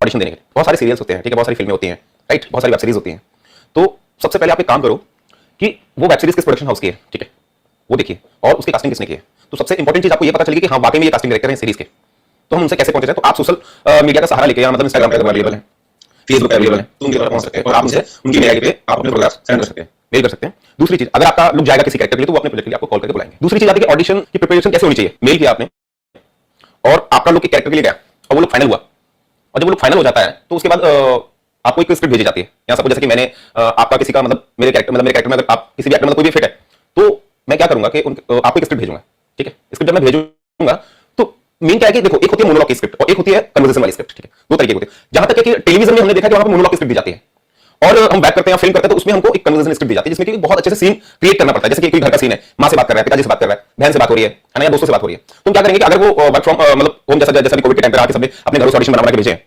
Audition देने के लिए। बहुत सारे सीरियल्स होते हैं, ठीक है, बहुत सारी फिल्में होती हैं, राइट, बहुत सारी वेब सीरीज होती हैं। तो सबसे पहले आप एक काम करो कि वो वेब सीरीज किस प्रोडक्शन हाउस की है, ठीक है, वो देखिए, और उसकी कास्टिंग किसने की है। तो सबसे इंपॉर्टेंट चीज आपको ये पता चलेगी कि हाँ वाकई में ये कास्टिंग डायरेक्टर है सीरीज के। तो हम उनसे कैसे पहुंचे जाए, तो आप सोशल मीडिया का सहारा लेके, या मतलब इंस्टाग्राम पे अवेलेबल है, फेसबुक पे अवेलेबल है, तो उनके द्वारा पहुंच सकते हैं और आप उनसे उनकी मेल आईडी पे आप अपने फोटोग्राफ्स सेंड कर सकते हैं, मेल कर सकते हैं। दूसरी चीज, अगर आपका लुक जाएगा किसी कैरेक्टर के लिए तो वो अपने प्रोजेक्ट के लिए आपको कॉल करके बुलाएंगे। दूसरी चीज आती है कि ऑडिशन की प्रिपरेशन कैसे होनी चाहिए। मेल किया आपने और आपका लुक एक कैरेक्टर के लिए गया और वो लुक फाइनल हुआ, और जब वो लुक फाइनल हो जाता है तो उसके बाद आपको एक स्क्रिप्ट भेजी जाती है। यहाँ सबको जैसे कि मैंने आपका किसी का मतलब मेरे कैरेक्टर में अगर आप किसी भी एक्टर में कोई भी फिट है तो मैं क्या करूंगा कि आपको एक स्क्रिप्ट भेजूंगा, ठीक है। स्क्रिप्ट जब मैं भेजूंगा तो मेन क्या है कि देखो, एक होती है मोनोलॉग की स्क्रिप्ट और एक होती है कन्वर्सेशन वाली स्क्रिप्ट, ठीक है, दो तरीके होते हैं। जहां तक है कि टेलीविजन में हमने देखा कि वहां पर मोनोलॉग की स्क्रिप्ट दी जाती है और हम बैक करते हैं, फिल्म करते हैं, तो उसमें हमको एक कन्वर्सेशन स्क्रिप्ट दी जाती है जिसमें कि बहुत अच्छे से सीन क्रिएट करना पड़ता है। जैसे कि कोई घर का सीन है, मां से बात कर रहा है, पिताजी से बात कर रहा है, बहन से बात हो रही है ना, या दोस्तों से बात हो रही है। तो क्या करेंगे कि अगर वो वर्क फ्रॉम मतलब होम जैसा कोविड के टाइम पर आके सबने अपने घरों से ऑडिशन बना के भेजे,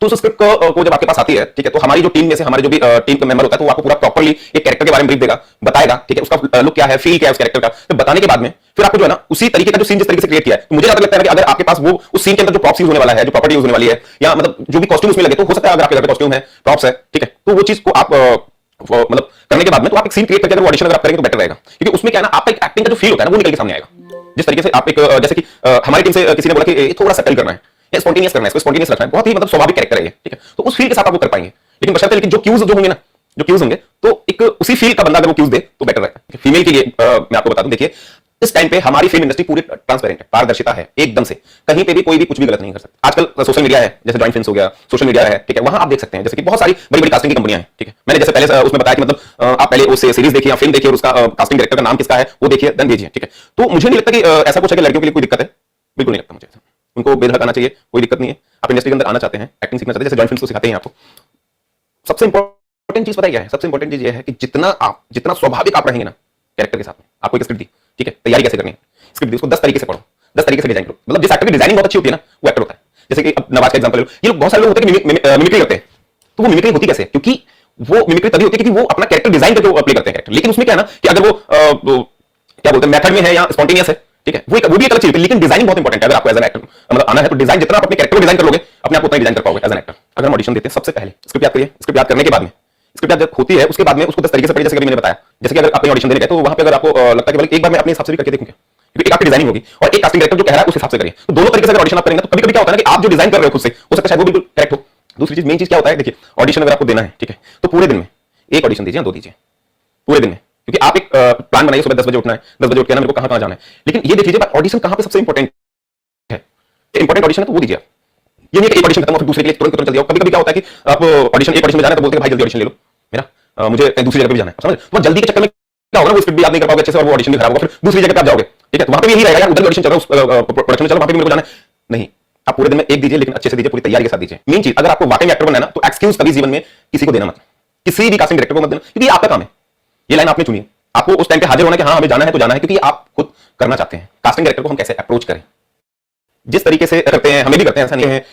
तो उस स्क्रिप्ट को जब आपके पास आती है, ठीक है, तो हमारी जो टीम में से हमारे जो भी टीम का मेंबर होता है तो वो आपको पूरा प्रॉपर्ली एक कैरेक्टर के बारे में ब्रीफ देगा, बताएगा, ठीक है, उसका लुक क्या है, फील क्या है उस कैरेक्टर का। तो बताने के बाद में फिर आपको जो है ना उसी तरीके का जो सीन जिस तरीके से क्रिएट किया है, तो मुझे ज्यादा लगता है कि अगर आपके पास वो उस सीन के अंदर जो प्रॉप्स यूज होने वाला है, जो प्रॉपर्टी यूज होने वाली है, या मतलब जो भी कॉस्ट्यूम उसमें लगे, तो हो सकता है अगर आपके घर पे कॉस्ट्यूम है, प्रॉप्स है, ठीक है, तो वो चीज को आप मतलब करने के बाद में तो आप एक सीन क्रिएट करके अगर ऑडिशन अगर आप करेंगे तो बेटर रहेगा। क्योंकि उसमें क्या है ना, आपका एक एक्टिंग का जो फील होता है ना वो निकल के सामने आएगा। जिस तरीके से आप एक जैसे कि हमारी टीम से किसी ने बोला कि थोड़ा सटल करना है या स्पॉन्टेनियस करना है, इसको स्पॉन्टेनियस रखना है, बहुत ही मतलब स्वाभाविक कैरेक्टर है ये, ठीक है, तो उस फील के साथ आप वो कर पाएंगे। लेकिन बशर्ते लेकिन जो क्यूज जो होंगे ना, जो क्यूज होंगे तो एक उसी फील का बंदा अगर वो क्यूज दे तो बेटर रहेगा। फीमेल के लिए मैं आपको बता दूं, देखिए इस टाइम पे हमारी फिल्म इंडस्ट्री पूरी ट्रांसपेरेंट है, पारदर्शिता है एकदम से, कहीं पे भी कोई भी कुछ भी गलत नहीं कर सकता। आजकल सोशल मीडिया है, जैसे जॉइंट फिल्म्स हो गया, सोशल मीडिया है, ठीक है, वहां आप देख सकते हैं जैसे कि बहुत सारी बड़ी बड़ी कास्टिंग की कंपनियां हैं, ठीक है। मैंने जैसे पहले उसमें बताया कि मतलब आप पहले उस सीरीज देखिए या फिल्म देखिए और उसका कास्टिंग डायरेक्टर का नाम किसका है वो देखिए, देन भेजिए, ठीक है। तो मुझे नहीं लगता कि ऐसा कुछ है कि लड़कियों के लिए कोई दिक्कत है, बिल्कुल नहीं लगता मुझे। उनको बेधड़क आना चाहिए, कोई दिक्कत नहीं है। आप इंडस्ट्री के अंदर आना चाहते हैं, एक्टिंग सीखना चाहते हैं, जैसे जॉइंट फिल्म्स को सिखाते हैं आपको। सबसे इंपॉर्टेंट चीज पता क्या है, सबसे इंपॉर्टेंट चीज ये है कि जितना स्वाभाविक आप रहेंगे ना कैरेक्टर के साथ में, आपको एक स्क्रिप्ट दी, ठीक है, तैयारी कैसे करनी है, स्क्रिप्ट दी, उसको 10 तरीके से पढ़ो, 10 तरीके से डिजाइन करो। मतलब जिस एक्टर की डिजाइनिंग बहुत अच्छी होती है ना वो एक्टर होता है। जैसे कि अब नवाज का एग्जांपल ले लो, ये लोग बहुत सारे लोग होते हैं कि मिमिक्री करते हैं। तो वो मिमिक्री होती कैसे, क्योंकि वो मिमिक्री तभी होती है क्योंकि वो अपना कैरेक्टर डिजाइन करके प्ले करते हैं कैरेक्टर। लेकिन उसमें क्या है ना कि अगर वो क्या बोलते हैं मेथड में है या स्पॉन्टेनियस है, ठीक है, वो भी एक अलग चीज है। लेकिन डिजाइनिंग बहुत इंपॉर्टेंट है। अगर आपको एज एन एक्टर मतलब आना है तो डिजाइन जितना आप अपने कैरेक्टर को डिजाइन कर लोगे, अपने आप उतना ही डिजाइन कर पाओगे एज एन एक्टर। अगर हम ऑडिशन देते हैं सबसे पहले स्क्रिप्ट याद करिए, स्क्रिप्ट याद करने के बाद में स्क्रिप्ट याद जब होती है उसके बाद में उसको 10 तरीके से पढ़िए, जैसे कि मैंने बताया। जैसे कि अगर आप ऑडिशन देने गए तो वहां पे अगर आपको लगता है कि एक बार मैं अपने हिसाब से भी करके देखूंगा, क्योंकि एक आपकी डिजाइनिंग होगी और एक कास्टिंग डायरेक्टर जो कह रहा है उस हिसाब से करिए। तो दोनों तरीके से अगर ऑडिशन आप करेंगे तो कभी-कभी क्या होता है ना कि आप जो डिजाइन कर रहे हो खुद से हो सकता है शायद वो बिल्कुल करेक्ट हो। दूसरी चीज, मेन चीज क्या होता है, देखिए ऑडिशन अगर आपको देना है, ठीक है, तो पूरे दिन में एक ऑडिशन दीजिए, 2 दीजिए पूरे दिन में। क्योंकि आप एक प्लान बनाइए, सुबह 10 बजे उठना है, 10 बजे उठ के ना मेरे को कहां जाना है, लेकिन ये देख लीजिए ऑडिशन कहां पे सबसे इंपॉर्टेंट है। इंपॉर्टेंट ऑडिशन है तो वो दीजिए। ये नहीं कि एक ऑडिशन खत्म हो फिर दूसरे के लिए तुरंत चल जाओ। कभी-कभी क्या होता है कि आप ऑडिशन एक ऑडिशन में जाना है तो बोलते हैं भाई जल्दी ऑडिशन ले लो मेरा, मुझे कहीं दूसरी जगह पे जाना है, समझ। तो जल्दी के चक्कर में क्या होगा ना, वो स्क्रिप्ट भी याद नहीं कर पाओगे अच्छे से और वो ऑडिशन भी खराब होगा, फिर दूसरी जगह पे आप जाओगे, ठीक है। तो वहां पे यही रहेगा यार, उधर ऑडिशन चल रहा है, उस प्रोडक्शन में चल रहा है, वहां पे मेरे को जाना है। नहीं, आप पूरे दिन में एक दीजिए, लेकिन अच्छे से दीजिए, पूरी तैयारी के साथ दीजिए। मेन चीज, अगर आपको वाकई में एक्टर बनना है ना तो एक्सक्यूज कभी जीवन में किसी को देना मत, किसी भी कास्टिंग डायरेक्टर को मत देना, क्योंकि आपका काम है। ये लाइन आपने चुनी है, आपको उस टाइम पे हाजिर होना कि हाँ हमें जाना है तो जाना है, क्योंकि आप खुद करना चाहते हैं। कास्टिंग डायरेक्टर को हम कैसे अप्रोच करें, जिस तरीके से करते हैं हमें भी करते हैं, ऐसा नहीं है।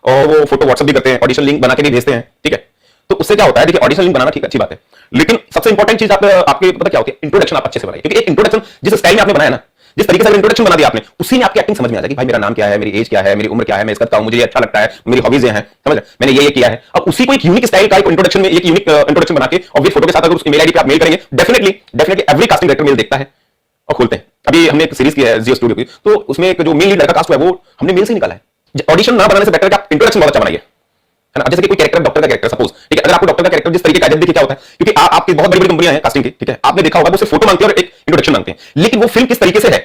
और वो फोटो व्हाट्सएप भी करते हैं, ऑडिशन लिंक बना के भी भेजते हैं, ठीक है। तो उससे क्या होता है, देखिए ऑडिशन लिंक बनाना ठीक अच्छी बात है, लेकिन सबसे इंपॉर्टेंट चीज आपके पता क्या होती है, इंट्रोडक्शन आप अच्छे से बनाइए। क्योंकि एक इंट्रोडक्शन जिस स्टाइल में आपने बनाया ना, जिस तरीके से इंट्रोडक्शन बना दिया आपने, उसी में आपकी एक्टिंग समझ में आ जाएगी। भाई मेरा नाम क्या है, मेरी एज क्या है, मेरी उम्र क्या है, मैं इसका करता हूं, मुझे ये अच्छा लगता है, मेरी हॉबीज ये हैं, समझ मैंने ये किया है। अब उसी को एक यूनिक स्टाइल का एक इंट्रोडक्शन में एक यूनिक इंट्रोडक्शन बना के और फोटो के साथ अगर उसकी मेल आईडी पे आप मेल करेंगे, definitely every casting director mail देखता है और खोलते हैं। अभी हमने एक सीरीज की है जियो स्टूडियो की, तो उसमें एक जो मेल लीड लड़का कास्ट हुआ है वो हमने मेल से निकाला है। ऑडिशन ना बनाने से बेटर है कि आप इंट्रोडक्शन बहुत अच्छा बनाइए, है ना। जैसे कि कोई कैरेक्टर, डॉक्टर का कैरेक्टर सपोज, ठीक है, अगर आपको डॉक्टर का कैरेक्टर जिस तरीके का देखिए क्या होता है, क्योंकि आपकी बहुत बड़ी बड़ी कंपनियां हैं कास्टिंग की, ठीक है, आपने देखा होगा वो सिर्फ फोटो मांगते हैं और एक इंट्रोडक्शन मांगते हैं, लेकिन वो फिल्म किस तरीके से है,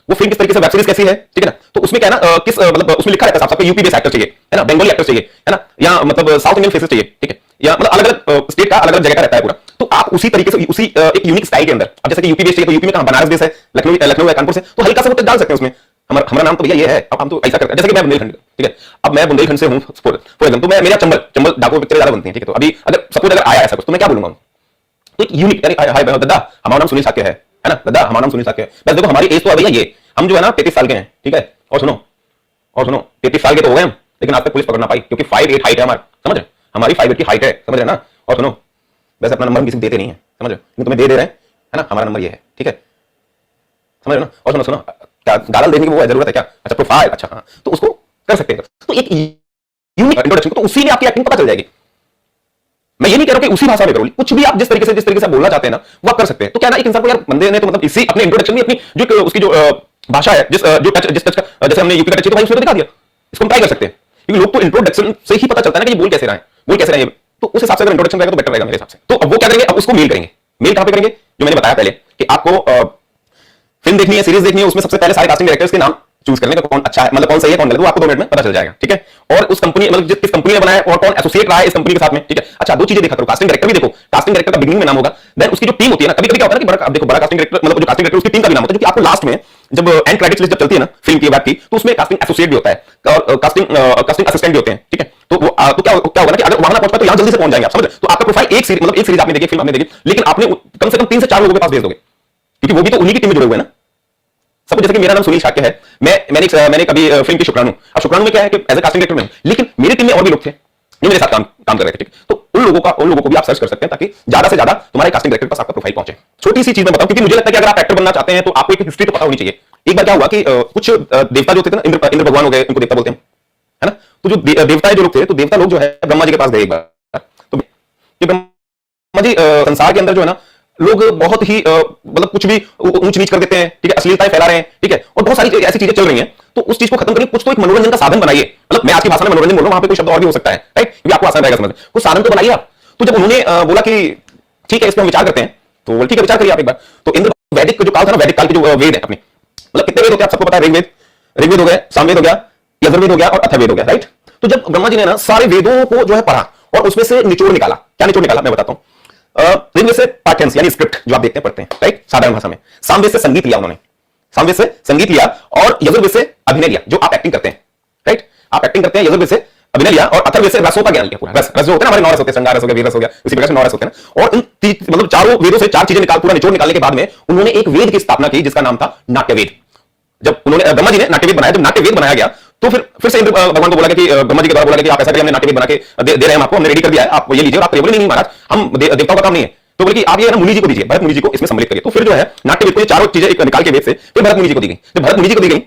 वो फिल्म किस तरीके से, वेब सीरीज कैसी है, ठीक है ना। तो उसमें क्या है ना, किस मतलब उसमें लिखा रहता है आपको यूपी बेस एक्टर चाहिए, है ना, बंगाली एक्टर चाहिए, है ना, या मतलब साउथ इंडियन फेसेस चाहिए, ठीक है, या मतलब अलग अलग स्टेट का अलग अलग जगह का रहता है पूरा। तो आप उसी तरीके से उसी एक यूनिक स्टाइल के अंदर, अब जैसे कि यूपी बेस चाहिए तो यूपी में कहां, बनारस बेस है, लखनऊ है, कानपुर से, तो हल्का सा वो डाल सकते हैं उसमें, हमारा नाम तो भैया ये है। अब हम तो ऐसा करते हैं, जैसे कि मैं बुंदेलखंड, ठीक है, अब मैं बुंदेलखंड से हूं फॉर एग्जांपल, तो मैं मेरा चंबल डाको पिक्चर ज्यादा बनती है, ठीक है। तो अभी अगर सपोज अगर आया ऐसा कुछ तो मैं क्या बोलूंगा, तो एक यूनिक, अरे हाय दादा हमारा नाम सुनील साक्य है ना, दादा हमारा नाम सुनील साक्य है। बस देखो हमारी एज तो है भैया ये, हम जो है ना 33 साल के हैं, ठीक है। और सुनो 33 साल के तो हो गए हम, लेकिन आज तक पुलिस पकड़ ना पाई, क्योंकि 5'8" हाइट है हमारी, समझ रहे, हमारी 5'8" की हाइट है, समझ रहे ना। और सुनो, वैसे अपना नंबर हम किसी को देते नहीं है, समझ रहे, लेकिन तुम्हें दे रहे हैं, है ना, हमारा नंबर ये है, ठीक है, समझ रहे ना। और सुनो क्या गाल देने की वो है जरूरत है क्या, अच्छा प्रोफाइल, अच्छा हाँ, तो उसको कर सकते हैं। तो एक यूनिक इंट्रोडक्शन को, तो उसी में आपकी एक्टिंग पता चल जाएगी। मैं ये नहीं कह रहा हूं कि उसी भाषा में करो, कुछ भी आप जिस तरीके से बोलना चाहते हैं ना वो आप कर सकते हैं। तो क्या ना एक इंसान को यार बंदे ने तो मतलब इसी अपने इंट्रोडक्शन में अपनी जो उसकी जो भाषा है, जिस टच का, जैसे हमने यूपी का टच है तो भाई उसमें तो दिखा दिया, इसको हम ट्राई कर सकते हैं। क्योंकि लोग तो इंट्रोडक्शन से ही पता चलता है ना कि ये बोल कैसे रहा है, बोल कैसे रहा है, तो उस हिसाब से अगर इंट्रोडक्शन रहेगा तो बेटर रहेगा मेरे हिसाब से। तो अब वो क्या करेंगे, अब उसको मेल करेंगे। मेल कहां पे करेंगे, जो मैंने बताया पहले कि आपको फिल्म देखनी है, सीरीज देखनी है, उसमें सबसे पहले सारे कास्टिंग डायरेक्टर्स के नाम चूज करने का, कौन अच्छा है, मतलब कौन सही है कौन गलत है, वो आपको 2 मिनट में पता चल जाएगा, ठीक है। और उस कंपनी मतलब किस कंपनी ने बनाया और कौन एसोसिएट रहा है इस कंपनी के साथ में, ठीक है। अच्छा 2 चीजें देखा करो, कास्टिंग डायरेक्टर भी देखो, कास्टिंग डायरेक्टर का बिगिनिंग में नाम होगा, देन उसकी जो टीम होती है ना, कभी कभी क्या होता है ना कि बड़ा, आप देखो बड़ा कास्टिंग डायरेक्टर मतलब जो कास्टिंग डायरेक्टर उसकी टीम का भी नाम होता है, क्योंकि आपको लास्ट में जब एंड क्रेडिट्स लिस्ट जब चलती है ना फिल्म की वेब की, तो उसमें कास्टिंग एसोसिएट भी होता है और कास्टिंग असिस्टेंट भी होते हैं, ठीक है। तो वो तो क्या होगा ना कि अगर वहां ना पहुंच पाए तो यहां जल्दी से पहुंच जाएंगे आप, समझ। तो आपका प्रोफाइल एक सीरीज आपने देखी, फिल्म आपने देखी, लेकिन आपने कम से कम 3 से 4 लोगों के पास भेज दोगे, क्योंकि वो भी तो उन्हीं की टीम में जुड़े हुए हैं ना। सब जैसे कि मेरा नाम सुनील शाक्य है, मैंने कभी फिल्म की शुक्राणु, अब शुक्राणु में क्या है कि एज ए कास्टिंग डायरेक्टर में, लेकिन मेरी टीम में और भी लोग थे जो मेरे साथ काम कर रहे थे, ठीक। तो उन लोगों को भी आप सर्च कर सकते हैं ताकि ज्यादा से ज्यादा तुम्हारे कास्टिंग डायरेक्टर के पास आपका प्रोफाइल पहुंचे। छोटी सी चीज मैं बताऊं, क्योंकि मुझे लगता है कि अगर आप एक्टर बनना चाहते हैं तो आपको एक हिस्ट्री तो पता होनी चाहिए। एक बार क्या हुआ कि कुछ देवता जो थे ना, इंद्र भगवान हो गए, उनको देवता बोलते हैं, है ना। तो जो देवता जो लोग थे, तो देवता लोग जो है ब्रह्मा जी के पास गए एक बार, तो ब्रह्मा जी संसार के अंदर जो है ना लोग बहुत ही मतलब कुछ भी ऊंच नीच कर देते हैं, ठीक है, अश्लीलताएं फैला रहे हैं, ठीक है, और बहुत सारी ऐसी चीजें चल रही हैं। तो उस चीज को खत्म करके कुछ तो एक मनोरंजन का साधन बनाइए, मतलब मैं आज की भाषा में मनोरंजन बोल रहा हूं, वहां पे कोई शब्द और भी हो सकता है, राइट, क्योंकि आपको आसान रहेगा समझ, कुछ साधन तो बनाइए आप। तो जब उन्होंने बोला कि ठीक है इस पर हम विचार करते हैं, तो ठीक है विचार करिए आप एक बार। तो इंद्र वैदिक जो काल था ना, वैदिक काल के जो वेद है अपने, मतलब कितने वेद होते हैं आप सबको पता है, ऋग्वेद हो गया, सामवेद हो गया, यजुर्वेद हो गया और अथर्ववेद हो गया, राइट। तो जब ब्रह्मा जी ने ना सारे वेदों को जो है पढ़ा और उसमें से निचोड़ निकाला, क्या निचोड़ निकाला मैं बताता हूं। ऋग्वेद से पाठ्यांश यानी स्क्रिप्ट जो आप देखते हैं पढ़ते हैं, राइट, साधारण भाषा में। सामवेद से संगीत लिया उन्होंने, सामवेद से संगीत लिया, और यजुर्वेद से अभिनय लिया, जो आप एक्टिंग करते हैं, राइट, आप एक्टिंग करते हैं, यजुर्वेद से अभिनय लिया, और अथर्ववेद से रसों का ज्ञान लिया, पूरा रस जो होते हैं हमारे 9 रस होते हैं, श्रृंगार रस हो गया, वीर रस हो गया, इसी प्रकार से 9 रस होते हैं। और इन मतलब चारों वेदों से 4 चीजें पूरा निचोड़ निकालने के बाद में उन्होंने एक वेद की स्थापना की जिसका नाम था नाट्यवेद। जब उन्होंने ब्रह्मा जी ने नाट्यवेद बनाया, जब नाट्यवेद बनाया गया तो फिर से इंद्र भगवान को बोला कि ब्रह्मा जी के द्वारा बोला कि आप ऐसा करिए, हमने नाट्यवेद बना के दे रहे हैं आपको, हमने रेडी कर दिया है, आप ये लीजिए। और आप बोले नहीं महाराज, हम देवताओं का काम नहीं है, तो बोले कि आप ये ना मुनि जी को दीजिए, भरत मुनि जी को इसमें सम्मिलित करिए। तो फिर जो है नाट्यवेद को ये चारों चीजें एक निकाल के वेद से फिर भरत मुनि जी को दी गई। जब भरत मुनि जी को दी गई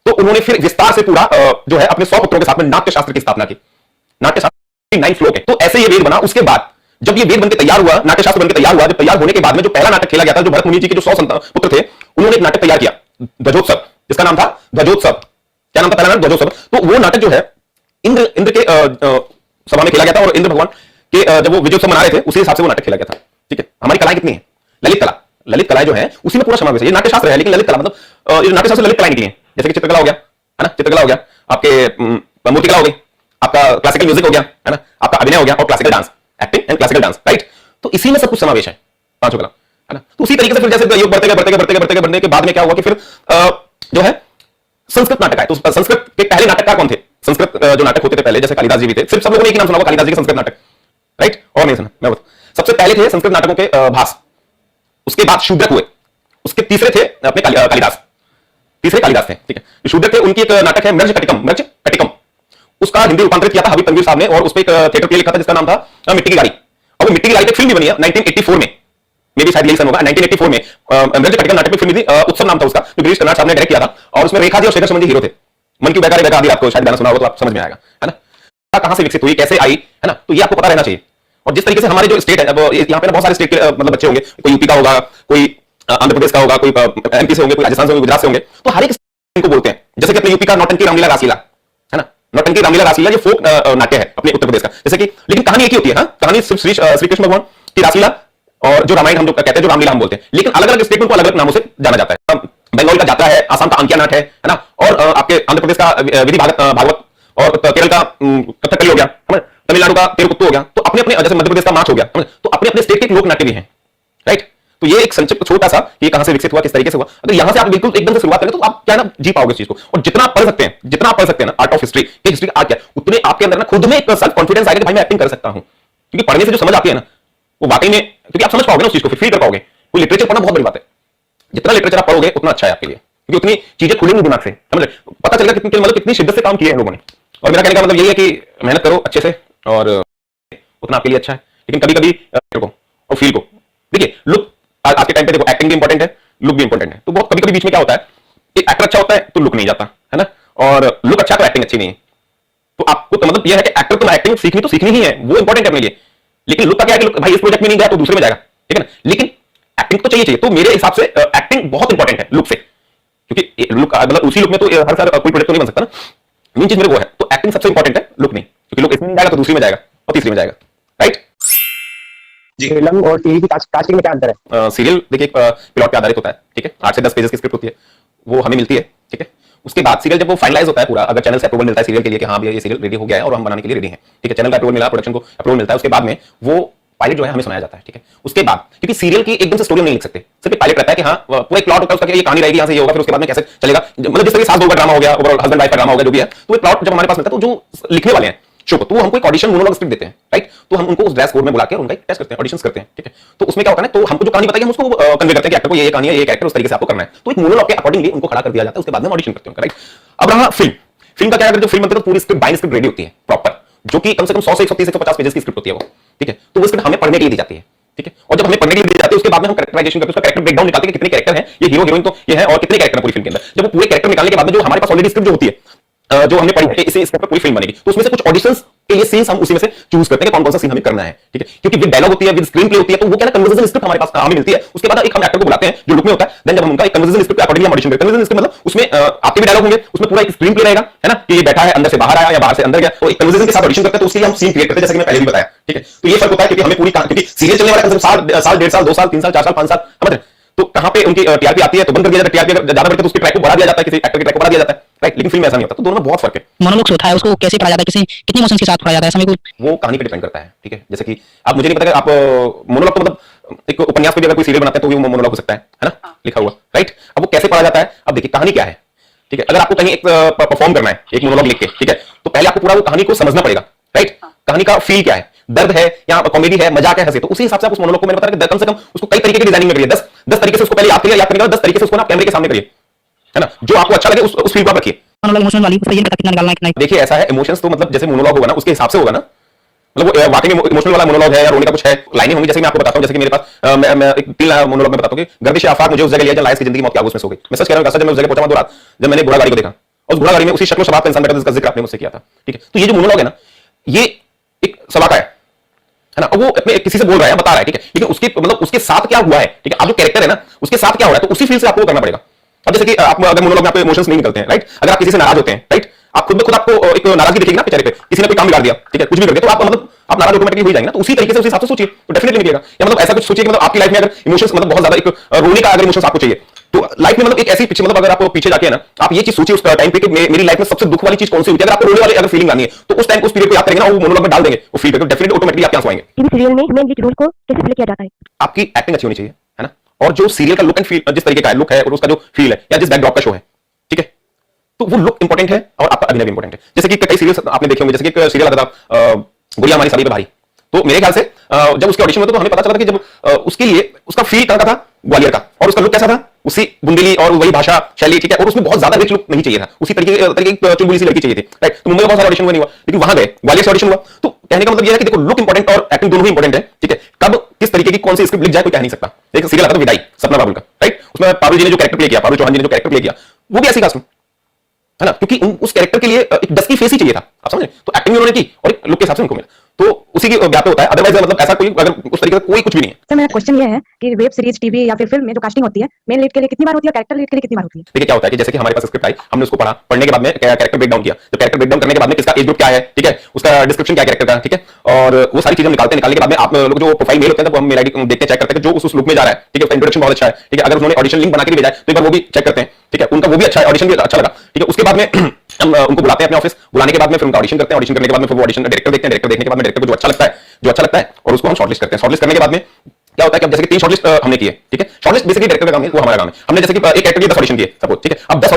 तो उन्होंने फिर विस्तार से पूरा जो है अपने 100 पुत्रों के साथ में नाट्य शास्त्र की स्थापना की। नाट्य शास्त्र 9 श्लोक है, तो ऐसे ये वेद बना। उसके बाद जब ये वेद बनकर तैयार हुआ, नाट्य शास्त्र बनकर तैयार हुआ, जब तैयार होने के बाद में जो पहला नाटक खेला गया था, जो भरत मुनि जी के जो 100 पुत्र थे, उन्होंने एक नाटक तैयार किया ध्वजोत्सव, जिसका नाम था ध्वजोत्सव। क्या नाम था पहला नाटक? ध्वजोत्सव। तो वो नाटक जो है इंद्र के सभा में खेला गया था, और इंद्र भगवान के जब वो विजयोत्सव मना रहे थे उसी हिसाब से वो नाटक खेला गया था, ठीक है। हमारी कलाएं कितनी है? ललित कला, ललित कलाएं जो है उसी में पूरा समावेश है। ये नाट्य शास्त्र है लेकिन ललित कला मतलब ये नाट्य शास्त्र ललित कलाएं निकली हैं, जैसे कि चित्रकला हो गया, है ना, चित्रकला हो गया, आपके मूर्ति कला हो गई, आपका क्लासिकल म्यूजिक हो गया, है ना, आपका अभिनय हो गया, और classical dance, acting and classical dance, right. तो इसी में सब कुछ समावेश है, पांचों कला, है ना। तो उसी तरीके से फिर जैसे योग बढ़ते बढ़ने के बाद में क्या हुआ कि फिर जो है संस्कृत नाटक आए। तो संस्कृत के पहले नाटककार कौन थे? संस्कृत जो नाटक होते थे पहले, जैसे कालिदास जी भी थे, सिर्फ सब लोगों ने एक ही नाम सुना होगा, कालिदास जी के संस्कृत नाटक, राइट, और नहीं सुना। मैं बता, सबसे पहले थे संस्कृत नाटकों के भास, उसके बाद शूद्रक हुए, उसके तीसरे थे अपने कालिदास, तीसरे कालिदास थे, ठीक है। शूद्रक थे, उनकी एक नाटक है मृज कटिकम, उसका हिंदी रूपांतरित किया था हबीब तनवीर साहब ने, और उस पर एक थिएटर प्ले लिखा था जिसका नाम था मिट्टी की गाड़ी। और वो मिट्टी की गाड़ी की फिल्म भी बनी है 1984 में, मे भी शायद यही सन होगा, 1984 में मृज कटिकम नाटक में फिल्म थी, उत्सव नाम था उसका, जो गिरीश कर्नाड साहब ने डायरेक्ट किया था, और उसमें रेखा जी और शेखर सुमन जी हीरो थे। मन की बेकार आदि आपको शायद गाना सुना हो तो आप समझ में आएगा, है ना। कहां से विकसित हुई, कैसे आई, है ना, तो ये आपको पता रहना चाहिए। और जिस तरीके से हमारे जो स्टेट है, अब यहाँ पे बहुत सारे स्टेट के मतलब बच्चे होंगे, कोई यूपी का होगा, कोई आंध्र प्रदेश का होगा, कोई एमपी से होंगे, कोई राजस्थान से होंगे, गुजरात से होंगे, तो हर एक को बोलते हैं। जैसे कि अपने यूपी का नौटंकी रामलीला रासलीला, है ना, नौटंकी रामलीला रासलीला ये फोक नाट्य है अपने उत्तर प्रदेश का, जैसे कि, लेकिन कहानी एक ही होती है, कहानी सिर्फ श्री कृष्ण भगवान की रासलीला और जो रामायण हम जो कहते हैं, जो रामलीला हम बोलते हैं, लेकिन अलग अलग स्टेट में अलग अलग नामों से जाना जाता है। बंगाल का जात्रा है, आसाम का अंकिया नाट है ना, और आपके आंध्र प्रदेश का विधि भागवत, और केरल का कथकली हो गया, तमिलनाडु का तेरुकुत्तु हो गया। तो अपने अपने, जैसे मध्य प्रदेश का मार्च हो गया, तो अपने अपने स्टेट के लोक नाट्य भी हैं, राइट। तो ये एक संक्षिप्त छोटा सा, ये कहां से विकसित हुआ, किस तरीके से हुआ, अगर यहां से आप बिल्कुल एकदम से शुरुआत करें तो आप क्या ना जी पाओगे इस चीज को। और जितना आप पढ़ सकते हैं, ना आर्ट ऑफ हिस्ट्री, कि हिस्ट्री का आर्ट क्या, उतने आपके अंदर ना खुद में एक सेल्फ कॉन्फिडेंस आएगा कि भाई मैं एक्टिंग कर सकता हूं। क्योंकि पढ़ने से जो समझ आती है ना, वो वाकई में, क्योंकि आप समझ पाओगे ना उस चीज को, फील कर पाओगे। कोई लिटरेचर पढ़ना बहुत बड़ी बात है, जितना लिटरेचर आप पढ़ोगे उतना अच्छा है आपके लिए, क्योंकि उतनी चीजें खुलेंगी दिमाग से, समझ पता चलेगा कितनी शिद्दत से काम किए हैं लोगों ने। और मेरा कहने का मतलब यही है कि मेहनत करो अच्छे से, और उतना आपके लिए अच्छा है। लेकिन कभी कभी और फील को देखिए, लुक आज के टाइम पे देखो, एक्टिंग भी इंपॉर्टेंट है, लुक भी इंपॉर्टेंट है। तो बहुत कभी कभी बीच में क्या होता है, एक एक्टर अच्छा होता है तो लुक नहीं जाता, है ना, और लुक अच्छा तो एक्टिंग अच्छी नहीं है। तो आपको तो मतलब यह है कि एक्टर तो एक्टिंग सीखनी ही है, वो इंपॉर्टेंट है अपने लिए। लेकिन लुक का क्या है कि भाई इस प्रोजेक्ट में नहीं गया तो दूसरे में जाएगा, ठीक है ना। लेकिन एक्टिंग तो चाहिए। तो मेरे हिसाब से एक्टिंग बहुत इंपॉर्टेंट है लुक से, क्योंकि लुक मतलब उसी लुक में तो हर साल कोई प्रोजेक्ट तो नहीं बन सकता ना। मेन चीज मेरे वो है, तो एक्टिंग सबसे इंपॉर्टेंट है, लुक नहीं, क्योंकि लुक इसमें नहीं जाएगा तो दूसरी में जाएगा और तीसरी में जाएगा, राइट जी। फिल्म और टीवी की कास्टिंग में क्या अंतर है? सीरियल देखिए प्लॉट पे आधारित होता है, ठीक है, 8 से 10 पेजेस की स्क्रिप्ट होती है, वो हमें मिलती है, ठीक है। उसके बाद सीरियल जब वो फाइनलाइज होता है पूरा, अगर चैनल से अप्रूवल मिलता है सीरियल के लिए कि हाँ भैया ये सीरियल रेडी हो गया है और हम बनाने के लिए रेडी हैं, ठीक है, चैनल का अप्रूवल मिला, प्रोडक्शन को अप्रूवल मिलता है, उसके बाद में वो पायलट जो है हमें सुनाया जाता है, ठीक है। उसके बाद क्योंकि सीरियल की एकदम से स्टोरी नहीं लिख सकते, सिर्फ एक पायलट रहता है कि हाँ पूरा एक प्लॉट होता है उसका कि ये कहानी रहेगी, यहाँ से ये होगा, फिर उसके बाद में कैसे चलेगा, मतलब जिस तरह सास बहू का ड्रामा हो गया, ओवरऑल हस्बैंड वाइफ का ड्रामा हो गया, जो भी है, तो वो प्लॉट जब हमारे पास मिलता है तो जो लिखने वाले हैं शो को, तो वो हमको एक ऑडिशन मोनोलॉग स्क्रिप्ट देते हैं, राइट। तो हम उनको उस ड्रेस कोड में बुला के उनका एक टेस्ट करते हैं, ऑडिशंस करते हैं, ठीक है। तो उसमें क्या होता है ना, तो हमको जो कहानी बताइए हम उसको कन्वे करते हैं कि एक्टर को ये कहानी है, ये कैरेक्टर उस तरीके से आपको करना है, तो एक मोनोलॉग के अकॉर्डिंगली उनको खड़ा कर दिया जाता है, उसके बाद में ऑडिशन करते हैं, राइट। अब रहा फिल्म का क्या, अगर जो फिल्म बनती है तो पूरी स्क्रिप्ट बाइंड स्क्रिप्ट रेडी होती है प्रॉपर, जो कि कम से कम 100 से 130 150 पेजेस की स्क्रिप्ट होती है वो, ठीक है। तो वो स्क्रिप्ट हमें पढ़ने के लिए दी जाती है, ठीक है। और जब हमें पढ़ने के लिए दी जाती है उसके बाद में हम कैरेक्टराइजेशन करते हैं, उसका कैरेक्टर ब्रेकडाउन निकालते हैं कि कितने कैरेक्टर हैं, ये हीरो हीरोइन तो ये है और कितने कैरेक्टर पूरी फिल्म के अंदर। जब वो पूरे कैरेक्टर निकालने के बाद में जो हमारे पास ऑलरेडी स्क्रिप्ट जो होती है, जो हमने पढ़ी है इसे इस पर पूरी फिल्म बनेगी, तो उसमें से कुछ ऑडिशंस के लिए सीन्स हम उसी में से चूज करते हैं कि कौन कौन सा सीन हमें करना है, ठीक है। क्योंकि विद डायलॉग होती है, विद स्क्रीन प्ले होती है, तो वो क्या ना कन्वर्सेशन स्क्रिप्ट हमारे पास हमें मिलती है। उसके बाद एक हम एक्टर को बुलाते हैं जो लुक में होता है, देन जब हम उनका एक कन्वर्सेशन स्क्रिप्ट अकॉर्डिंगली हम ऑडिशन करते हैं। कन्वर्सेशन स्क्रिप्ट मतलब उसमें आपके भी डायलॉग होंगे, उसमें पूरा एक स्क्रीन प्ले रहेगा, है ना, कि ये बैठा है अंदर से बाहर आया या बाहर से अंदर गया, तो एक कन्वर्सेशन के साथ ऑडिशन करते हैं, तो उसके लिए हम सीन क्रिएट करते हैं, जैसे कि मैं पहले भी बताया, ठीक है। तो ये फर्क होता है क्योंकि हमें पूरी, क्योंकि सीरियल चलने वाला कम से कम साल 1.5 साल 2 साल 3 साल 4 साल 5 साल, समझ रहे। तो कहां पे उनकी टीआरपी आती है तो बंद कर दिया जाता है, टीआरपी अगर ज्यादा बढ़ती है तो उसकी ट्रैक को बढ़ा दिया जाता है, किसी एक्टर की ट्रैक को बढ़ा दिया जाता है, राइट। लेकिन फिल्म में ऐसा नहीं होता, तो दोनों में बहुत फर्क है। मोनोलॉग्स होता है उसको कैसे पढ़ा जाता है, किसी कितनी इमोशंस के साथ पढ़ा जाता है, समय को वो कहानी पे डिपेंड करता है, ठीक है। जैसे कि आप, मुझे नहीं पता कि आप मोनोलॉग तो मतलब एक उपन्यास पे भी अगर कोई सीरियल बनाते हैं तो वो मोनोलॉग हो सकता है ना, लिखा हुआ, राइट। अब वो कैसे पढ़ा जाता है, अब देखिए कहानी क्या है, ठीक है। अगर आपको कहीं एक परफॉर्म करना है एक मोनोलॉग लिख के, ठीक है, तो पहले आपको पूरा वो कहानी को समझना पड़ेगा, राइट। कहानी का फील क्या है, दर्द है या कॉमेडी है, मजाक है, हंसी, तो उसी हिसाब से आप उस मोनोलॉग को, मैंने बताया कि कम से कम उसको कई तरीके की डिजाइनिंग में करिए, 10 तरीके से उसको पहले याद करिए, याद करने के बाद 10 तरीके से उसको ना कैमरे के सामने करिए, है ना, जो आपको अच्छा लगे उस फील को आप रखिए। मोनोलॉग इमोशनल वाली उसका ये नहीं पता कितना निकालना है कितना देखिए ऐसा है, इमोशंस तो मतलब जैसे मोनोलॉग होगा ना उसके हिसाब से होगा ना, मतलब वो वाकई में इमोशनल वाला मोनोलॉग है या रोने का कुछ है, लाइनें होंगी, जैसे मैं आपको बताता हूं, जैसे कि मेरे पास मैं एक 3 मोनोलॉग में बताता हूं कि गर्दिश आफाक मुझे उस जगह लिया जहां लाइस की जिंदगी मौत के आगोश में सो गई। मैं सच कह रहा हूं, जब मैं उस जगह पहुंचा 2 रात, जब मैंने घोड़ा गाड़ी को देखा और उस घोड़ा गाड़ी में उसी शक्ल शबाब का इंसान बैठा था जिसका जिक्र आपने मुझसे किया था, ठीक है। तो ये जो मोनोलॉग है ना, ये एक सलाका है ना, और वो अपने किसी से बोल रहा है, बता रहा है, ठीक है, लेकिन उसके मतलब उसके साथ क्या हुआ है, ठीक है, आप जो कैरेक्टर है ना उसके साथ क्या हो रहा है, तो उसी फील से आपको करना पड़ेगा। अब जैसे कि आप अगर मोनोलॉग में आपको इमोशंस नहीं निकलते हैं, राइट, अगर आप किसी से नाराज होते हैं, राइट, आप खुद में खुद आपको एक नाराजगी दिखेगी ना चेहरे पे, किसी ने कोई काम बिगाड़ दिया, ठीक है, कुछ भी कर दिया, तो आप मतलब आप नाराज ऑटोमेटिकली हो जाएंगे ना, तो उसी तरीके से उसी हिसाब से सोचिए तो डेफिनेटली निकलेगा। या मतलब ऐसा कुछ सोचिए कि मतलब आपकी लाइफ में अगर इमोशंस मतलब बहुत ज्यादा एक रोने का अगर इमोशंस आपको चाहिए, तो लाइफ में मतलब एक ऐसी पीछे, मतलब अगर आप पीछे जाके ना आप ये चीज सोचिए उस टाइम पे कि मेरी लाइफ में सबसे दुख वाली चीज कौन सी हुई थी, अगर आपको रोने वाली अगर फीलिंग आनी है तो उस टाइम उस पीरियड को याद करेंगे ना, वो मोनोलॉग में डाल देंगे, वो फील करके डेफिनेटली ऑटोमेटिकली आपके आंसू आएंगे। टीवी सीरियल में मेन लीड रोल को कैसे प्ले किया जाता है? आपकी एक्टिंग अच्छी होनी चाहिए, है ना, और जो सीरियल का लुक एंड फील, जिस तरीके का लुक है और उसका जो फील है या जिस बैकड्रॉप का शो है, ठीक है, तो वो लुक इंपॉर्टेंट है और आपका अभिनय भी इंपॉर्टेंट है। जैसे कि कई सीरियल्स आपने देखे होंगे, जैसे कि एक सीरियल आता था गुड़िया हमारी सभी पे भारी, तो मेरे ख्याल से जब उसके ऑडिशन में तो हमें पता चला था कि जब उसके लिए उसका फील कहां का था, ग्वालियर का, और उसका लुक कैसा था, उसी बुंदेली और वही भाषा शैली, ठीक है, और उसमें बहुत ज्यादा रिच लुक नहीं चाहिए था, उसी तरीके की चुलबुली सी लड़की चाहिए थी, राइट। तो मुंबई में बहुत सारा ऑडिशन नहीं हुआ, लेकिन वहां गए, ग्वालियर से ऑडिशन हुआ। तो कहने का मतलब यह है कि देखो लुक इंपॉर्टेंट और एक्टिंग दोनों ही इंपॉर्टेंट है, ठीक है। कब किस तरीके की कौन सी स्क्रिप्ट लिख जाए कोई कह नहीं सकता। एक सीरियल आता था विदाई सपना बाबुल का, राइट, उसमें पारुल जी ने जो कैरेक्टर प्ले किया, पारुल चौहान जी ने जो कैरेक्टर प्ले किया, वो भी ऐसी कास्ट में, है ना, क्योंकि उस कैरेक्टर के लिए एक डस्की फेस ही चाहिए था, आप समझे, तो एक्टिंग उन्होंने की और एक लुक के हिसाब से उनको मिला, तो उसी की व्याप होता है। अदरवाइज मतलब ऐसा कोई अगर उस तरीके का कोई कुछ भी नहीं है। सर मेरा क्वेश्चन ये है कि वेब सीरीज, टीवी या फिर फिल्म में जो कास्टिंग होती है, मेन लीड के लिए कितनी बार होती है और कैरेक्टर लीड के लिए कितनी बार होती है? देखिए क्या होता है कि जैसे कि हमारे पास स्क्रिप्ट आई, हमने उसको पढ़ा, पढ़ने के बाद में कैरेक्टर ब्रेकडाउन किया, तो कैरेक्टर ब्रेकडाउन करने के बाद में किसका एज ग्रुप क्या है, ठीक है, उसका डिस्क्रिप्शन क्या कैरेक्टर का, ठीक है, और वो सारी चीजें निकालने के बाद में आप लोग जो प्रोफाइल मेल होते हैं, तो हम मेल आईडी देखते हैं, चेक करते हैं कि जो उस लुक में जा रहा है, ठीक है, उसका इंट्रोडक्शन बहुत अच्छा है, ठीक है, अगर उन्होंने ऑडिशन लिंक बना के भी भेजा है तो एक बार वो भी चेक करते हैं, ठीक है, उनका वो भी अच्छा है, ऑडिशन भी अच्छा लगा, ठीक है। उसके बाद में हम उनको बुलाते हैं अपने ऑफिस, बुलाने के बाद में फिर उनका ऑडिशन करते हैं, ऑडिशन करने के बाद में फिर वो ऑडिशन डायरेक्टर देखते हैं, डायरेक्टर देखने के बाद में डायरेक्टर को जो अच्छा लगता है और उसको हम शॉर्टलिस्ट करते हैं। शॉर्टलिस्ट करने के बाद में क्या होता है कि अब जैसे कि 3 शॉर्टलिस्ट हमने किए, ठीक है, शॉर्टलिस्ट बेसिकली डायरेक्टर का काम है, वो हमारा काम है। हमने जैसे कि एक कैरेक्टर के 10 ऑडिशन किए सपोज, ठीक है, अब 10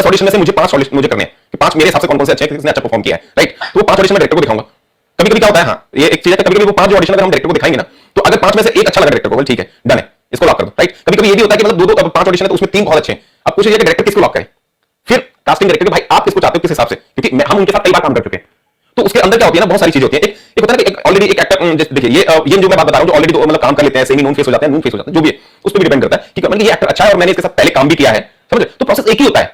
ऑडिशन में से मुझे 5 शॉर्टलिस्ट मुझे करने हैं कि 5 मेरे हिसाब से कौन कौन से अच्छे हैं, किसने अच्छा परफॉर्म किया है, राइट। तो वो 5 ऑडिशन में डायरेक्टर को दिखाऊंगा। कभी कभी क्या होता है, हाँ ये एक चीज है, कभी कभी वो 5 जो ऑडिशन अगर हम डायरेक्टर को दिखाएंगे ना, तो अगर 5 में से एक अच्छा लगा डायरेक्टर को, ठीक है डन है, इसको लॉक कर दो, राइट। कभी कभी ये भी होता है कि मतलब 2 5 ऑडिशन है तो उसमें 3 बहुत अच्छे हैं, अब पूछिए कि डायरेक्टर किसको लॉक करें, फिर कास्टिंग डायरेक्टर भाई आप किसको चाहते हो, किस हिसाब से, क्योंकि हम उनके साथ कई बार काम कर चुके हैं, तो उसके अंदर क्या होती है ना, बहुत सारी चीजें होती है। एक होता है कि ऑलरेडी एक एक्टर, देखिए ये जो मैं बात बता रहा हूं, जो ऑलरेडी मतलब काम कर लेते हैं, सेमी नोन फेस हो जाते हैं, नोन फेस हो जाते हैं, जो भी है उस पर भी डिपेंड करता है कि मतलब ये एक्टर अच्छा है और मैंने इसके साथ पहले काम भी किया है, समझे, तो प्रोसेस एक ही होता है,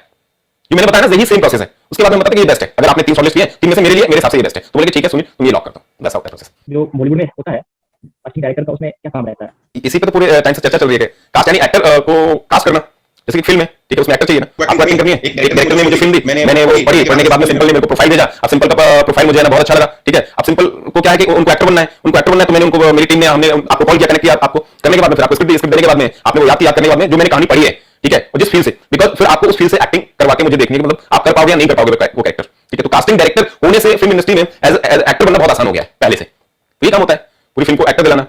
जो मैंने बताया ना, यही सेम प्रोसेस है। उसके बाद में बताते कि ये बेस्ट है। अगर आपने 3 शॉर्टलिस्ट किए, 3 में से मेरे लिए, मेरे हिसाब से ये बेस्ट है, तो बोले कि ठीक है सुनील, तुम ये लॉक कर दो। वैसा होता है प्रोसेस। जो बॉलीवुड में होता है कास्टिंग डायरेक्टर का, उसमें क्या काम रहता है? इसी पे तो पूरे टाइम से चर्चा चल रही है। कास्ट यानी एक्टर को कास्ट करना, जैसे कि फिल्म है, ठीक है, उसमें एक्टर चाहिए ना, आपको एक्टिंग करनी है। एक डायरेक्टर ने मुझे फिल्म दी, मैंने वो पढ़ी, पढ़ने के बाद में सिंपल ने मेरे को प्रोफाइल भेजा। अब सिंपल का प्रोफाइल मुझे ना बहुत अच्छा लगा, ठीक है। अब सिंपल को क्या है कि उनको एक्टर बनना है, उनको एक्टर बनना है, तो मैंने उनको, मेरी टीम ने, हमने आपको कॉल किया, कनेक्ट किया, आपको करने के बाद में फिर आपको स्क्रिप्ट देने के बाद में आपने वो याद करने के बाद में जो मैंने कहानी पढ़ी है, ठीक है, और जिस फील्ड से, बिकॉज फिर आपको उस फील्ड से एक्टिंग करवा के मुझे देखनी है, मतलब आप कर पाओगे या नहीं कर पाओगे वो कैरेक्टर, ठीक है। तो कास्टिंग डायरेक्टर होने से फिल्म इंडस्ट्री में एज एक्टर बनना बहुत आसान हो गया है पहले से। तो ये काम होता है, पूरी फिल्म को एक्टर दिलाना,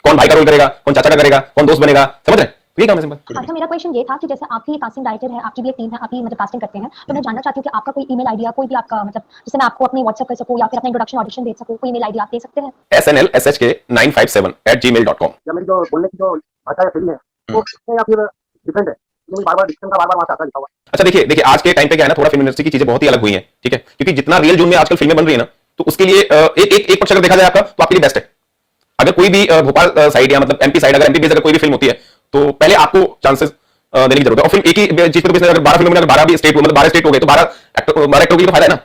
कौन भाई का रोल करेगा, कौन चाचा का करेगा, कौन दोस्त बनेगा, समझ रहे हैं? ये काम है सिंपल। अच्छा, मेरा क्वेश्चन ये था कि जैसे आपकी कास्टिंग डायरेक्टर है, आपकी भी एक टीम है, आपकी मतलब कास्टिंग करते हैं, तो मैं जानना चाहती हूँ कि आपका कोई ईमेल आईडी या कोई भी आपका मतलब जिससे मैं आपको अपनी व्हाट्सएप कर सकूँ या फिर अपना इंट्रोडक्शन ऑडिशन भेज सकूँ, कोई ईमेल आईडी आप दे सकते हैं? snlshk957@gmail.com। या मेरी जो बोलने की जो भाषा है फिल्म है वो उसमें या फिर डिफरेंट है, क्योंकि बार-बार डिक्शन का बार-बार वहां से आता लिखा हुआ। अच्छा देखिए आज के टाइम पे क्या है ना, थोड़ा फिल्म इंडस्ट्री की चीजें बहुत ही अलग हुई हैं, ठीक है, क्योंकि जितना रियल जोन में आजकल फिल्में बन रही है ना, तो उसके लिए एक पक्ष अगर देखा जाए आपका, तो आपके लिए बेस्ट है। अगर कोई भी भोपाल साइड या मतलब एमपी साइड, अगर एमपी बेस्ड अगर कोई भी फिल्म होती है, तो पहले आपको चांसेस देने की जरूरत है। और फिल्म एक ही चीज पे तो अगर 12 फिल्म में अगर 12 भी स्टेट मतलब 12 स्टेट हो गए, तो 12 एक्टर की तो फायदा है ना।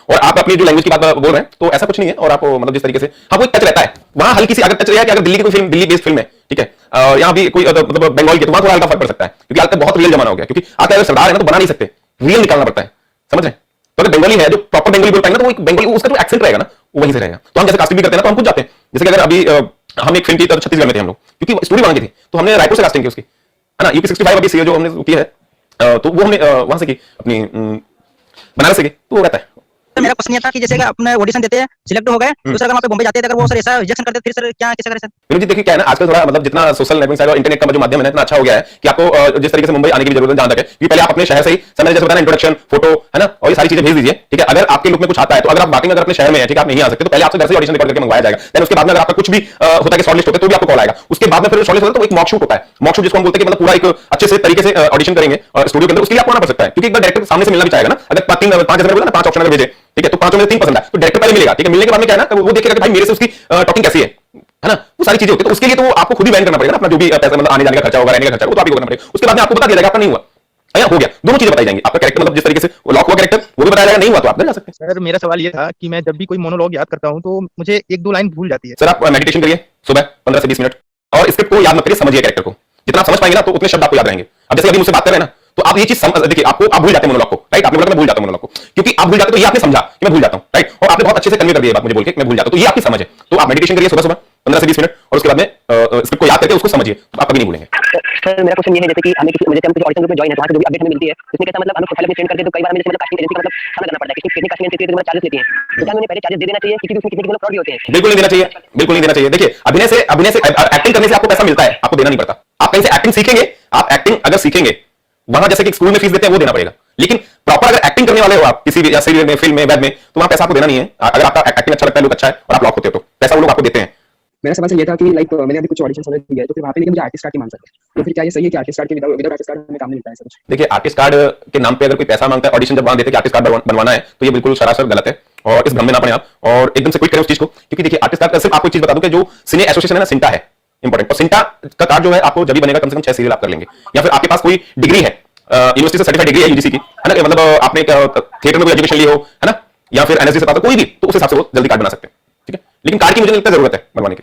और आप अपनी जो लैंग्वेज की बात बोल रहे हैं, तो ऐसा कुछ नहीं है। और आप मतलब जिस तरीके से, हाँ वो एक टच रहता है वहां, हल्की सी अगर टच रहा है कि अगर दिल्ली की कोई फिल्म, दिल्ली बेस्ड फिल्म है, ठीक है, यहाँ भी कोई मतलब बंगाल की, तो वहां थोड़ा हल्का फर्क पड़ सकता है, क्योंकि आजकल बहुत रियल जमाना हो गया। क्योंकि आजकल अगर सरदार है ना, तो बना नहीं सकते, रियल निकालना पड़ता है, समझ रहे हैं? तो अगर बंगाली है, जो प्रॉपर बंगाली बोल पाएंगे ना, तो वो बंगाली, उसका जो एक्सेंट रहेगा ना, वो वहीं से रहेगा। तो हम जैसे कास्टिंग भी करते हैं ना, तो हम खुद जाते हैं। जैसे कि अगर अभी हम एक फिल्म की छत्तीसगढ़ में थे हम लोग, क्योंकि स्टोरी बनानी थी, तो हमने रायपुर से कास्टिंग की उसकी, है ना। यूपी 65 अभी सीए जो हमने की है, तो वो हमने वहां से की, अपनी बनारस से की, तो वो रहता है। तो मेरा क्वेश्चन ये था कि जैसे कि अपने ऑडिशन देते हैं, सिलेक्ट हो गए, तो सर अगर वहाँ पे बॉम्बे जाते हैं, अगर वो सर ऐसा रिजेक्शन करते, फिर सर क्या कैसे करें सर? विनोद जी देखिए क्या है ना, आजकल थोड़ा मतलब जितना सोशल नेटवर्किंग साइट और इंटरनेट का जो माध्यम है ना, इतना अच्छा हो गया है कि आपको जिस तरीके से मुंबई आने की भी जरूरत है, जहां तक है, क्योंकि पहले आप अपने शहर से ही, सर मैंने जैसे बताया इंट्रोडक्शन, फोटो, है ना, और ये सारी चीजें भेज दीजिए, ठीक है। अगर आपके लुक में कुछ आता है, तो अगर आप वाकई में अगर अपने शहर में है, ठीक है, आप नहीं आ सकते, तो पहले आपसे घर से ऑडिशन रिकॉर्ड करके मंगवाया जाएगा। देन उसके बाद में अगर आपका कुछ भी होता है कि शॉर्टलिस्ट होता है, तो भी आपको कॉल आएगा। उसके बाद में फिर शॉर्टलिस्ट होता है, तो एक मॉक शूट होता है। मॉक शूट जिसको हम बोलते हैं कि मतलब पूरा एक अच्छे से तरीके से ऑडिशन करेंगे स्टूडियो के अंदर, उसके लिए आपको आना पड़ सकता है, क्योंकि एक बार डायरेक्टर सामने से मिलना भी चाहेगा ना। अगर 5 जैसे बोला ना, 5 ऑप्शन अगर भेजे, ठीक है, तो 5 में से 3 पसंद है, तो डायरेक्टर पहले मिलेगा, ठीक है। मिलने के बाद में क्या है ना, वो देखेगा कि भाई मेरे से उसकी टॉकिंग कैसी है ना, वो सारी चीजें होती है। तो उसके लिए तो आपको खुद ही वैन करना पड़ेगा ना, अपना जो भी पैसा मतलब आने जाने का खर्चा होगा, रहने का खर्चा होगा, तो आप ही को करना पड़ेगा। उसके बाद में आपको बता दिया जाएगा आपका नहीं हुआ या हो गया, दोनों चीजें बताई जाएंगी। आपका कैरेक्टर मतलब जिस तरीके से लॉक हुआ कैरेक्टर, वो भी बताया जाएगा, नहीं हुआ तो आप घर जा सकते हैं। सर मेरा सवाल ये था कि मैं जब भी कोई मोनोलॉग याद करता हूँ, तो मुझे 1-2 लाइन भूल जाती है। सर आप मेडिटेशन करिए सुबह 15 से 20 मिनट, और स्क्रिप्ट को याद मत करिए, समझिए कैरेक्टर को। जितना आप समझ पाएंगे ना, तो उतने शब्द आपको याद रहेंगे। अब जैसे अभी मुझसे बात कर रहे हैं ना, तो आप ये चीज देखिए, आप भूल जाते हैं मोनोलॉग को, राइट। आपने बोला मैं भूल जाता हूं मोनोलॉग को, क्योंकि आप भूल जाते हो, तो ये आपने समझा कि मैं भूल जाता हूं, राइट। और आपने बहुत अच्छे से कन्वे कर दिया बात मुझे बोल के, मैं भूल जाता हूं, तो ये आपकी समझ है। तो आप मेडिटेशन करिए सुबह 15 से 20 मिनट, और उसके बाद में स्क्रिप्ट को याद करके उसको समझिए, तो आप कभी नहीं भूलेंगे। सर मेरा क्वेश्चन ये है, जैसे कि हमें किसी जैसे हम किसी ऑडिशन में ज्वाइन है, तो वहां से जो भी अपडेट हमें मिलती है, उसमें कैसा मतलब हम प्रोफाइल में सेंड करके, तो कई बार हमें जैसे मतलब कास्टिंग एजेंसी का मतलब सामना करना पड़ता है, कितनी कास्टिंग एजेंसी मतलब चार्जेस लेती है, तो क्या हमें पहले चार्जेस दे देना चाहिए, क्योंकि उसमें कितने मतलब फ्रॉड भी होते हैं? बिल्कुल नहीं देना चाहिए, बिल्कुल नहीं देना चाहिए। देखिए अभिनय से एक्टिंग करने से आपको पैसा मिलता है, आपको देना नहीं पड़ता। आप कहीं से एक्टिंग सीखेंगे, आप एक्टिंग अगर सीखेंगे, वहां जैसे कि स्कूल में फीस देते हैं वो देना पड़ेगा, लेकिन प्रॉपर अगर एक्टिंग करने वाले हो आप किसी भी या सीरियल में, फिल्म में, वेब में, तो वहां पैसा आपको देना नहीं है। अगर आपका एक्टिंग अच्छा लगता है, लुक अच्छा है और आप लॉक होते हो, तो पैसा वो लोग आपको देते हैं। मेरा सवाल ये था कि लाइक मैंने अभी कुछ ऑडिशन समय दिया है, तो फिर वहां पे लेकिन मुझे आर्टिस्ट कार्ड की मांग सकते हैं, तो फिर क्या ये सही है कि आर्टिस्ट कार्ड के विदाउट आर्टिस्ट कार्ड में काम नहीं मिलता है? सर देखिए आर्टिस्ट कार्ड के नाम पे अगर कोई पैसा मांगता है, ऑडिशन जब वहां देते हैं कि आर्टिस्ट कार्ड बनवाना है, तो ये बिल्कुल सरासर गलत है, और इस भ्रम में ना पड़े आप, और एकदम से क्विट करें उस चीज को। क्योंकि देखिए आर्टिस्ट कार्ड का सिर्फ आपको एक चीज बता दूं कि जो सिने एसोसिएशन है ना, सिंटा है इंपॉर्टेंट, और सिंटा का कार्ड जो है आपको जब भी बनेगा, कम से कम 6 सीरियल आप कर लेंगे, या फिर आपके पास कोई डिग्री है, यूनिवर्सिटी से सर्टिफाइड डिग्री है यूजीसी की, है ना, मतलब आपने थिएटर में कोई एजुकेशन ली हो, है ना, या फिर एनएसडी से पास हो, कोई भी, तो उस हिसाब से वो जल्दी कार्ड बना सकते हैं, ठीक है। लेकिन कार्ड की मुझे नहीं लगता जरूरत है बनवाने की।